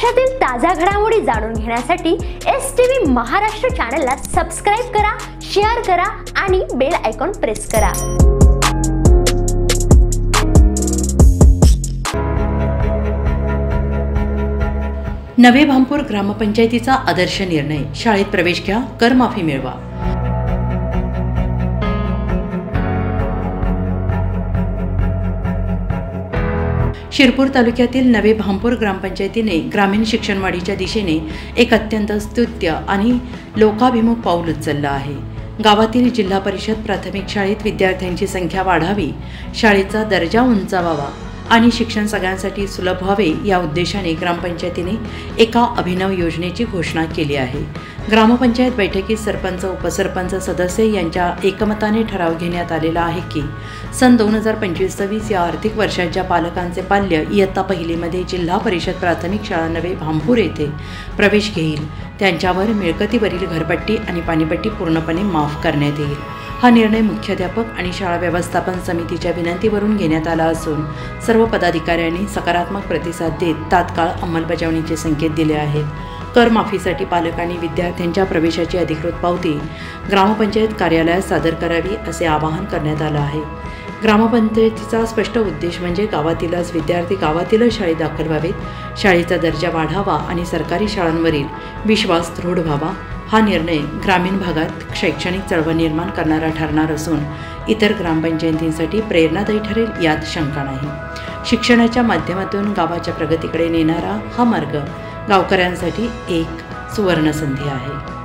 महाराष्ट्रातील ताज्या घडामोडी जाणून घेण्यासाठी STV महाराष्ट्र चॅनलला सबस्क्राइब करा, शेअर करा आणि बेल आयकॉन प्रेस करा। नवे भामपूर ग्रामपंचायतीचा आदर्श निर्णय, शाळेत प्रवेश घ्या, करमाफी मिळवा। शिरपूर तालुक्यातील नवे भामपूर ग्रामपंचायतीने ग्रामीण शिक्षणवाढीच्या दिशेने एक अत्यंत स्तुत्य आणि लोकाभिमुख पाऊल उचललं आहे। गावातील जिल्हा परिषद प्राथमिक शाळेत विद्यार्थ्यांची संख्या वाढावी, शाळेचा दर्जा उंचावावा आणि शिक्षण सगळ्यांसाठी सुलभ व्हावे या उद्देशाने ग्रामपंचायतीने एका अभिनव योजनेची घोषणा केली आहे। ग्रामपंचायत बैठकीत सरपंच, उपसरपंच, सदस्य यांच्या एकमताने ठराव घेण्यात आलेला आहे की सन 2025-26 या आर्थिक वर्षाच्या पालकांचे पाल्य इयत्ता पहिलीमध्ये जिल्हा परिषद प्राथमिक शाळा नवे भामपूर येथे प्रवेश घेईल त्यांच्यावर मिळकतीवरील घरपट्टी आणि पाणीपट्टी पूर्णपणे माफ करण्यात येईल। हा निर्णय मुख्याध्यापक आणि शाळा व्यवस्थापन समितीच्या विनंतीवरून घेण्यात आला असून सर्व पदाधिकाऱ्यांनी सकारात्मक प्रतिसाद देत तात्काळ अंमलबजावणीचे संकेत दिले आहेत। कर माफीसाठी पालकांनी विद्यार्थ्यांच्या प्रवेशाची अधिकृत पावती ग्रामपंचायत कार्यालयात सादर करावी असे आवाहन करण्यात आलं आहे। ग्रामपंचायतीचा स्पष्ट उद्देश म्हणजे गावातीलच विद्यार्थी गावातीलच शाळेत दाखल व्हावेत, शाळेचा दर्जा वाढावा आणि सरकारी शाळांवरील विश्वास दृढ व्हावा। हा निर्णय ग्रामीण भागात शैक्षणिक चळवळ निर्माण करणारा ठरणार असून इतर ग्रामपंचायतींसाठी प्रेरणादायी ठरेल यात शंका नाही। शिक्षणाच्या माध्यमातून गावाच्या प्रगतीकडे नेणारा हा मार्ग गावकऱ्यांसाठी एक सुवर्ण संधी आहे।